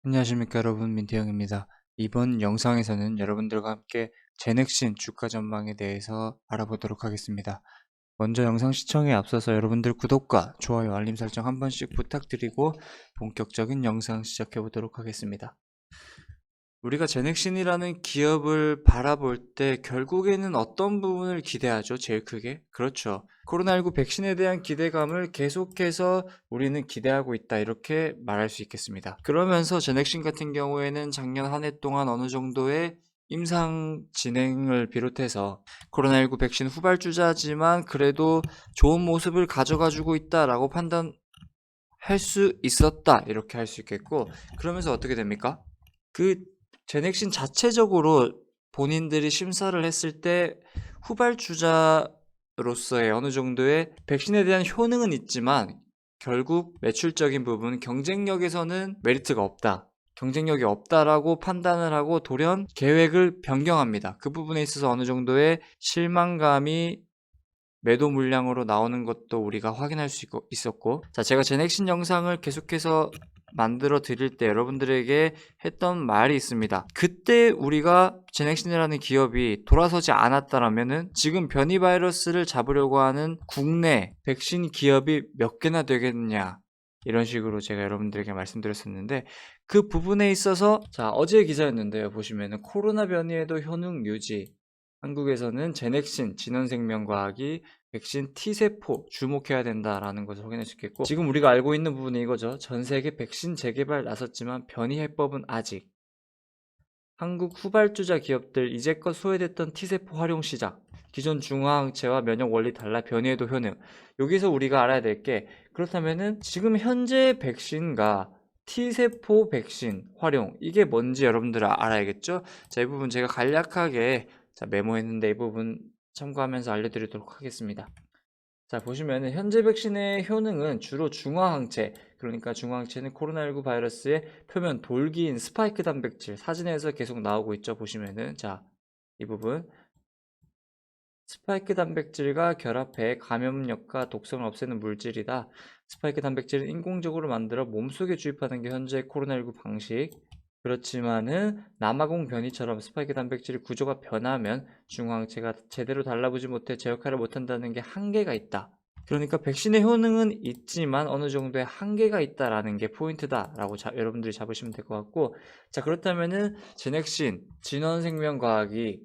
안녕하십니까 여러분, 민태형입니다. 이번 영상에서는 여러분들과 함께 제넥신 주가 전망에 대해서 알아보도록 하겠습니다. 먼저 영상 시청에 앞서서 여러분들 구독과 좋아요, 알림 설정 한 번씩 부탁드리고 본격적인 영상 시작해 보도록 하겠습니다. 우리가 제넥신이라는 기업을 바라볼 때 결국에는 어떤 부분을 기대하죠? 제일 크게? 그렇죠. 코로나19 백신에 대한 기대감을 계속해서 우리는 기대하고 있다, 이렇게 말할 수 있겠습니다. 그러면서 제넥신 같은 경우에는 작년 한 해 동안 어느 정도의 임상 진행을 비롯해서 코로나19 백신 후발주자지만 그래도 좋은 모습을 가져가지고 있다라고 판단할 수 있었다, 이렇게 할 수 있겠고, 그러면서 어떻게 됩니까? 그 제넥신 자체적으로 본인들이 심사를 했을 때 후발주자로서의 어느 정도의 백신에 대한 효능은 있지만 결국 매출적인 부분, 경쟁력에서는 메리트가 없다, 경쟁력이 없다라고 판단을 하고 돌연 계획을 변경합니다. 그 부분에 있어서 어느 정도의 실망감이 매도 물량으로 나오는 것도 우리가 확인할 수 있었고, 자, 제가 제넥신 영상을 계속해서 만들어 드릴 때 여러분들에게 했던 말이 있습니다. 그때 우리가 제넥신이라는 기업이 돌아서지 않았다라면은 지금 변이 바이러스를 잡으려고 하는 국내 백신 기업이 몇 개나 되겠느냐, 이런 식으로 제가 여러분들에게 말씀드렸었는데, 그 부분에 있어서 자, 어제 기사였는데요, 보시면은 코로나 변이에도 효능 유지, 한국에서는 제넥신 진원생명과학이 백신 T세포 주목해야 된다라는 것을 확인할 수 있겠고, 지금 우리가 알고 있는 부분이 이거죠. 전 세계 백신 재개발 나섰지만 변이 해법은 아직, 한국 후발주자 기업들 이제껏 소외됐던 T세포 활용 시작, 기존 중화항체와 면역 원리 달라 변이에도 효능. 여기서 우리가 알아야 될 게, 그렇다면은 지금 현재 백신과 T세포 백신 활용, 이게 뭔지 여러분들 알아야겠죠? 자, 이 부분 제가 간략하게 메모했는데 이 부분 참고하면서 알려드리도록 하겠습니다. 자, 보시면은 현재 백신의 효능은 주로 중화항체, 그러니까 중화항체는 코로나19 바이러스의 표면 돌기인 스파이크 단백질, 사진에서 계속 나오고 있죠. 보시면은, 자, 이 부분 스파이크 단백질과 결합해 감염력과 독성을 없애는 물질이다. 스파이크 단백질은 인공적으로 만들어 몸속에 주입하는 게 현재 코로나19 방식. 그렇지만은 남아공 변이처럼 스파이크 단백질의 구조가 변하면 중화항체가 제대로 달라붙지 못해 제 역할을 못한다는 게 한계가 있다. 그러니까 백신의 효능은 있지만 어느 정도의 한계가 있다라는 게 포인트다라고 여러분들이 잡으시면 될 것 같고, 자, 그렇다면은 제넥신 진원생명과학이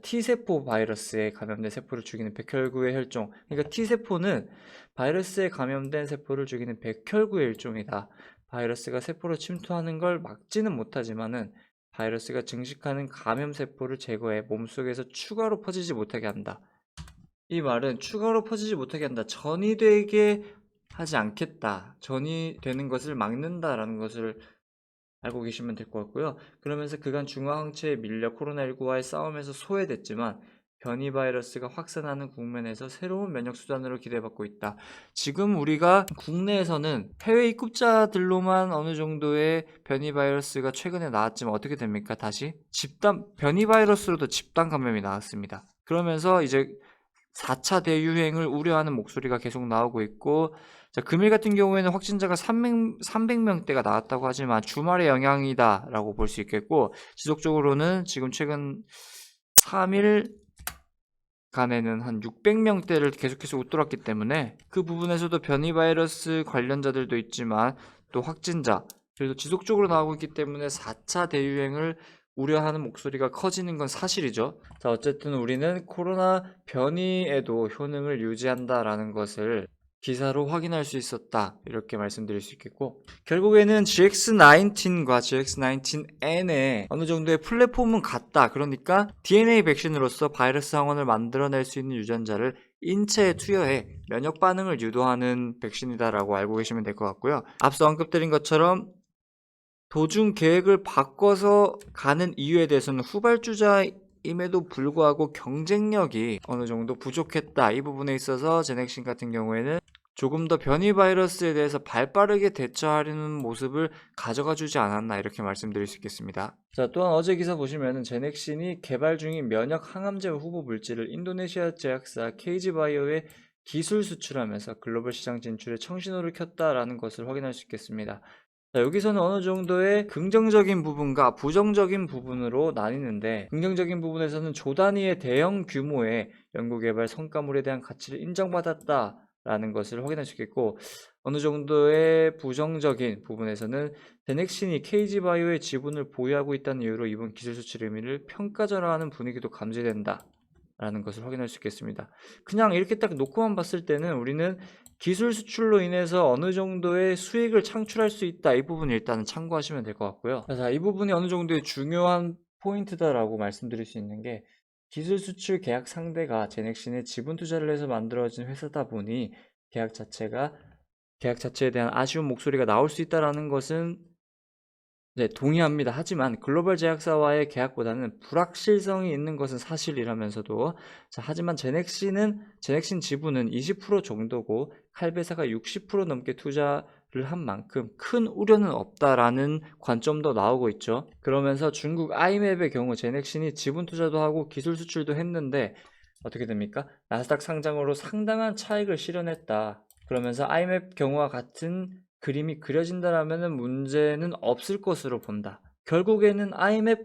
T세포 바이러스에 감염된 세포를 죽이는 백혈구의 혈종, 그러니까 T세포는 바이러스에 감염된 세포를 죽이는 백혈구의 일종이다. 바이러스가 세포로 침투하는 걸 막지는 못하지만은 바이러스가 증식하는 감염세포를 제거해 몸속에서 추가로 퍼지지 못하게 한다. 이 말은 추가로 퍼지지 못하게 한다, 전이되게 하지 않겠다, 전이되는 것을 막는다라는 것을 알고 계시면 될 것 같고요. 그러면서 그간 중화항체에 밀려 코로나19와의 싸움에서 소외됐지만 변이 바이러스가 확산하는 국면에서 새로운 면역 수단으로 기대받고 있다. 지금 우리가 국내에서는 해외 입국자들로만 어느 정도의 변이 바이러스가 최근에 나왔지만 어떻게 됩니까? 다시 변이 바이러스로도 집단 감염이 나왔습니다. 그러면서 이제 4차 대유행을 우려하는 목소리가 계속 나오고 있고, 자, 금일 같은 경우에는 확진자가 300명대가 나왔다고 하지만 주말의 영향이다라고 볼 수 있겠고, 지속적으로는 지금 최근 3일 간에는 한 600명대를 계속해서 웃돌았기 때문에 그 부분에서도 변이 바이러스 관련자들도 있지만 또 확진자, 그래도 지속적으로 나오고 있기 때문에 4차 대유행을 우려하는 목소리가 커지는 건 사실이죠. 자, 어쨌든 우리는 코로나 변이에도 효능을 유지한다라는 것을 기사로 확인할 수 있었다, 이렇게 말씀드릴 수 있겠고, 결국에는 GX19과 GX19N의 어느 정도의 플랫폼은 같다. 그러니까 DNA 백신으로서 바이러스 항원을 만들어낼 수 있는 유전자를 인체에 투여해 면역 반응을 유도하는 백신이다라고 알고 계시면 될 것 같고요. 앞서 언급드린 것처럼 도중 계획을 바꿔서 가는 이유에 대해서는 후발주자임에도 불구하고 경쟁력이 어느 정도 부족했다, 이 부분에 있어서 제넥신 같은 경우에는 조금 더 변이 바이러스에 대해서 발빠르게 대처하려는 모습을 가져가 주지 않았나, 이렇게 말씀드릴 수 있겠습니다. 자, 또한 어제 기사 보시면은 제넥신이 개발 중인 면역 항암제 후보 물질을 인도네시아 제약사 KG바이오에 기술 수출하면서 글로벌 시장 진출에 청신호를 켰다라는 것을 확인할 수 있겠습니다. 자, 여기서는 어느 정도의 긍정적인 부분과 부정적인 부분으로 나뉘는데, 긍정적인 부분에서는 조 단위의 대형 규모의 연구개발 성과물에 대한 가치를 인정받았다라는 것을 확인할 수 있겠고, 어느 정도의 부정적인 부분에서는 제넥신이 KG바이오의 지분을 보유하고 있다는 이유로 이번 기술 수출 의미를 평가절하하는 분위기도 감지된다 라는 것을 확인할 수 있겠습니다. 그냥 이렇게 딱 놓고만 봤을 때는 우리는 기술 수출로 인해서 어느 정도의 수익을 창출할 수 있다, 이 부분 일단은 참고하시면 될 것 같고요. 자, 이 부분이 어느 정도의 중요한 포인트다라고 말씀드릴 수 있는 게, 기술 수출 계약 상대가 제넥신에 지분 투자를 해서 만들어진 회사다 보니 계약 자체에 대한 아쉬운 목소리가 나올 수 있다라는 것은, 네, 동의합니다. 하지만 글로벌 제약사와의 계약보다는 불확실성이 있는 것은 사실이라면서도, 자, 하지만 제넥신 지분은 20% 정도고 칼배사가 60% 넘게 투자를 한 만큼 큰 우려는 없다라는 관점도 나오고 있죠. 그러면서 중국 아이맵의 경우 제넥신이 지분 투자도 하고 기술 수출도 했는데 어떻게 됩니까? 나스닥 상장으로 상당한 차익을 실현했다. 그러면서 아이맵 경우와 같은 그림이 그려진다라면 문제는 없을 것으로 본다. 결국에는 아이맵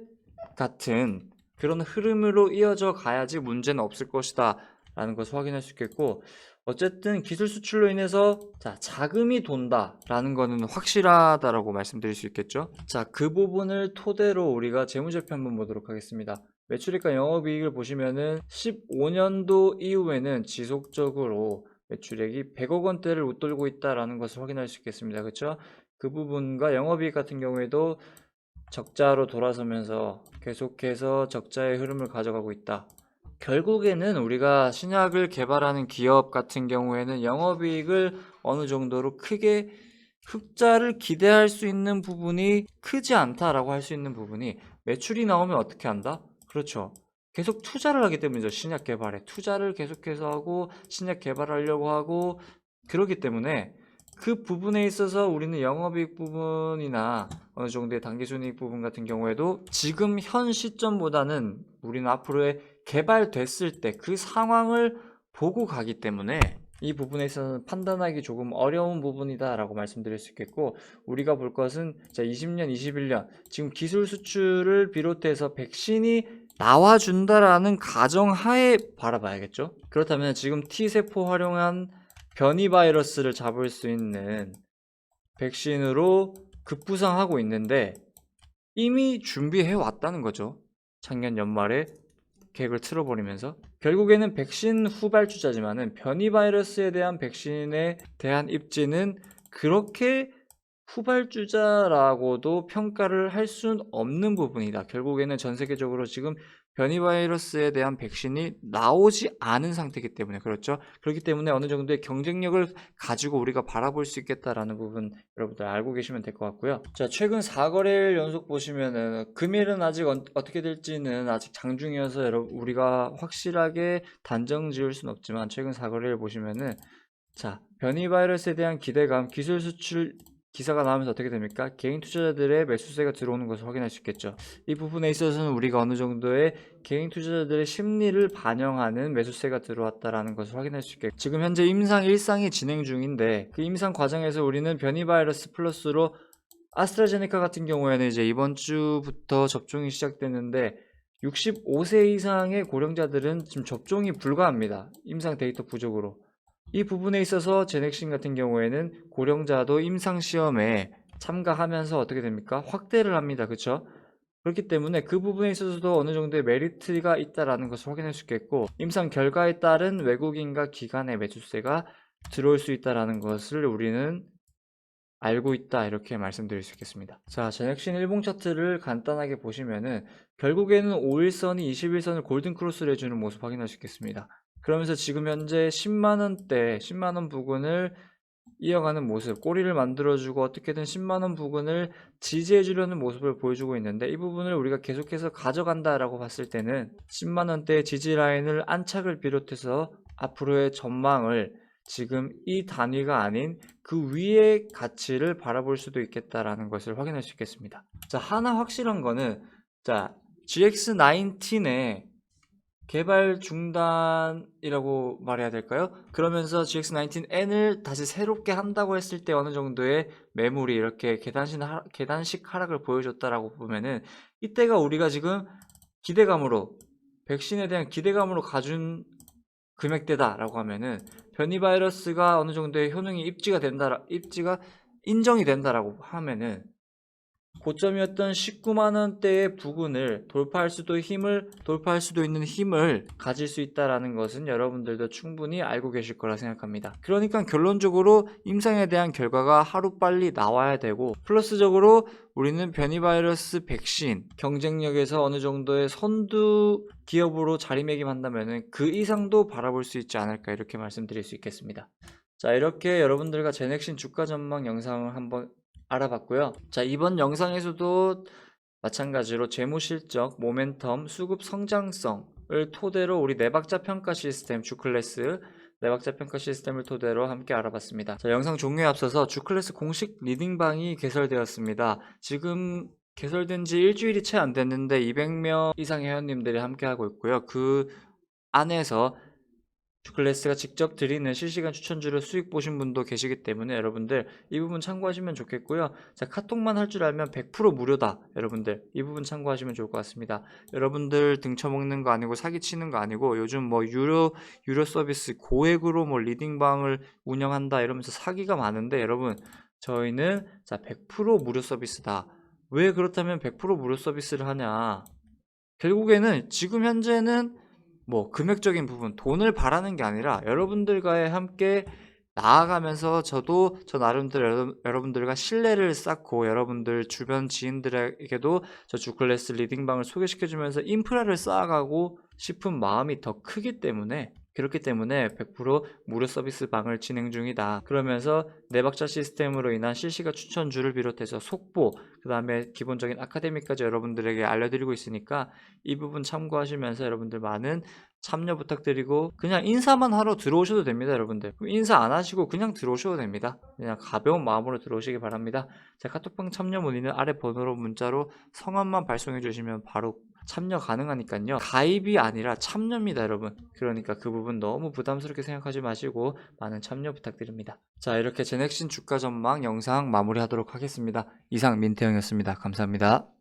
같은 그런 흐름으로 이어져 가야지 문제는 없을 것이다 라는 것을 확인할 수 있겠고, 어쨌든 기술 수출로 인해서 자금이 돈다 라는 거는 확실하다라고 말씀드릴 수 있겠죠. 자, 그 부분을 토대로 우리가 재무제표 한번 보도록 하겠습니다. 매출액과 영업이익을 보시면은 15년도 이후에는 지속적으로 매출액이 100억 원대를 웃돌고 있다라는 것을 확인할 수 있겠습니다. 그렇죠? 그 부분과 영업이익 같은 경우에도 적자로 돌아서면서 계속해서 적자의 흐름을 가져가고 있다. 결국에는 우리가 신약을 개발하는 기업 같은 경우에는 영업이익을 어느 정도로 크게 흑자를 기대할 수 있는 부분이 크지 않다라고 할 수 있는 부분이, 매출이 나오면 어떻게 한다? 그렇죠. 계속 투자를 하기 때문이죠. 신약 개발에 투자를 계속해서 하고 신약 개발하려고 하고, 그렇기 때문에 그 부분에 있어서 우리는 영업이익 부분이나 어느 정도의 당기순이익 부분 같은 경우에도 지금 현 시점보다는 우리는 앞으로의 개발됐을 때 그 상황을 보고 가기 때문에 이 부분에 있어서는 판단하기 조금 어려운 부분이다 라고 말씀드릴 수 있겠고, 우리가 볼 것은 20년, 21년 지금 기술 수출을 비롯해서 백신이 나와준다라는 가정하에 바라봐야겠죠. 그렇다면 지금 T세포 활용한 변이 바이러스를 잡을 수 있는 백신으로 급부상하고 있는데 이미 준비해 왔다는 거죠. 작년 연말에 계획을 틀어버리면서 결국에는 백신 후발주자지만은 변이 바이러스에 대한 백신에 대한 입지는 그렇게 후발주자라고도 평가를 할 수는 없는 부분이다. 결국에는 전 세계적으로 지금 변이 바이러스에 대한 백신이 나오지 않은 상태이기 때문에, 그렇죠? 그렇기 때문에 어느 정도의 경쟁력을 가지고 우리가 바라볼 수 있겠다라는 부분 여러분들 알고 계시면 될 것 같고요. 자, 최근 4거래일 연속 보시면은 금일은 아직 어떻게 될지는 아직 장중이어서 우리가 확실하게 단정 지을 수는 없지만, 최근 4거래일 보시면은 자, 변이 바이러스에 대한 기대감, 기술 수출 기사가 나오면서 어떻게 됩니까? 개인 투자자들의 매수세가 들어오는 것을 확인할 수 있겠죠. 이 부분에 있어서는 우리가 어느 정도의 개인 투자자들의 심리를 반영하는 매수세가 들어왔다라는 것을 확인할 수 있겠죠. 지금 현재 임상 1상이 진행 중인데 그 임상 과정에서 우리는 변이 바이러스 플러스로 아스트라제네카 같은 경우에는 이제 이번 주부터 접종이 시작됐는데 65세 이상의 고령자들은 지금 접종이 불가합니다. 임상 데이터 부족으로. 이 부분에 있어서 제넥신 같은 경우에는 고령자도 임상시험에 참가하면서 어떻게 됩니까? 확대를 합니다. 그쵸? 그렇기 때문에 그 부분에 있어서도 어느 정도의 메리트가 있다라는 것을 확인할 수 있겠고, 임상 결과에 따른 외국인과 기관의 매수세가 들어올 수 있다라는 것을 우리는 알고 있다, 이렇게 말씀드릴 수 있겠습니다. 자, 제넥신 일봉 차트를 간단하게 보시면은 결국에는 5일선이 21선을 골든크로스를 해주는 모습 확인할 수 있겠습니다. 그러면서 지금 현재 10만원대, 10만원 부근을 이어가는 모습, 꼬리를 만들어주고 어떻게든 10만원 부근을 지지해주려는 모습을 보여주고 있는데, 이 부분을 우리가 계속해서 가져간다라고 봤을 때는 10만원대 지지 라인을 안착을 비롯해서 앞으로의 전망을 지금 이 단위가 아닌 그 위의 가치를 바라볼 수도 있겠다라는 것을 확인할 수 있겠습니다. 자, 하나 확실한 거는, 자, GX19의 개발 중단이라고 말해야 될까요? 그러면서 GX19N을 다시 새롭게 한다고 했을 때 어느 정도의 매물이 이렇게 계단식 하락을 보여줬다라고 보면은 이때가 우리가 지금 기대감으로 백신에 대한 기대감으로 가준 금액대다라고 하면은 변이 바이러스가 어느 정도의 효능이 입지가 인정이 된다라고 하면은 고점이었던 19만 원대의 부근을 돌파할 수도 있는 힘을 가질 수 있다라는 것은 여러분들도 충분히 알고 계실 거라 생각합니다. 그러니까 결론적으로 임상에 대한 결과가 하루빨리 나와야 되고, 플러스적으로 우리는 변이 바이러스 백신 경쟁력에서 어느 정도의 선두 기업으로 자리매김한다면은 그 이상도 바라볼 수 있지 않을까, 이렇게 말씀드릴 수 있겠습니다. 자, 이렇게 여러분들과 제넥신 주가 전망 영상을 한번 알아봤고요. 자, 이번 영상에서도 마찬가지로 재무 실적, 모멘텀, 수급 성장성을 토대로 우리 네박자 평가 시스템 주클래스 네박자 평가 시스템을 토대로 함께 알아봤습니다. 자, 영상 종료에 앞서서 주클래스 공식 리딩방이 개설되었습니다. 지금 개설된 지 일주일이 채 안 됐는데 200명 이상의 회원님들이 함께 하고 있고요. 그 안에서 주클래스가 직접 드리는 실시간 추천주를 수익 보신 분도 계시기 때문에 여러분들 이 부분 참고하시면 좋겠고요. 자, 카톡만 할 줄 알면 100% 무료다. 여러분들 이 부분 참고하시면 좋을 것 같습니다. 여러분들 등쳐먹는 거 아니고 사기치는 거 아니고, 요즘 뭐 유료 서비스 고액으로 뭐 리딩방을 운영한다 이러면서 사기가 많은데, 여러분 저희는 자 100% 무료 서비스다. 왜 그렇다면 100% 무료 서비스를 하냐? 결국에는 지금 현재는 뭐 금액적인 부분, 돈을 바라는 게 아니라 여러분들과의 함께 나아가면서 저도 저 나름대로 여러분들과 신뢰를 쌓고 여러분들 주변 지인들에게도 저 주클래스 리딩방을 소개시켜주면서 인프라를 쌓아가고 싶은 마음이 더 크기 때문에, 그렇기 때문에 100% 무료 서비스 방을 진행 중이다. 그러면서 네박자 시스템으로 인한 실시간 추천주를 비롯해서 속보, 그 다음에 기본적인 아카데미까지 여러분들에게 알려드리고 있으니까 이 부분 참고하시면서 여러분들 많은 참여 부탁드리고, 그냥 인사만 하러 들어오셔도 됩니다. 여러분들 인사 안 하시고 그냥 들어오셔도 됩니다. 그냥 가벼운 마음으로 들어오시기 바랍니다. 제 카톡방 참여 문의는 아래 번호로 문자로 성함만 발송해 주시면 바로 참여 가능하니까요. 가입이 아니라 참여입니다, 여러분. 그러니까 그 부분 너무 부담스럽게 생각하지 마시고 많은 참여 부탁드립니다. 자, 이렇게 제넥신 주가 전망 영상 마무리하도록 하겠습니다. 이상 민태형이었습니다. 감사합니다.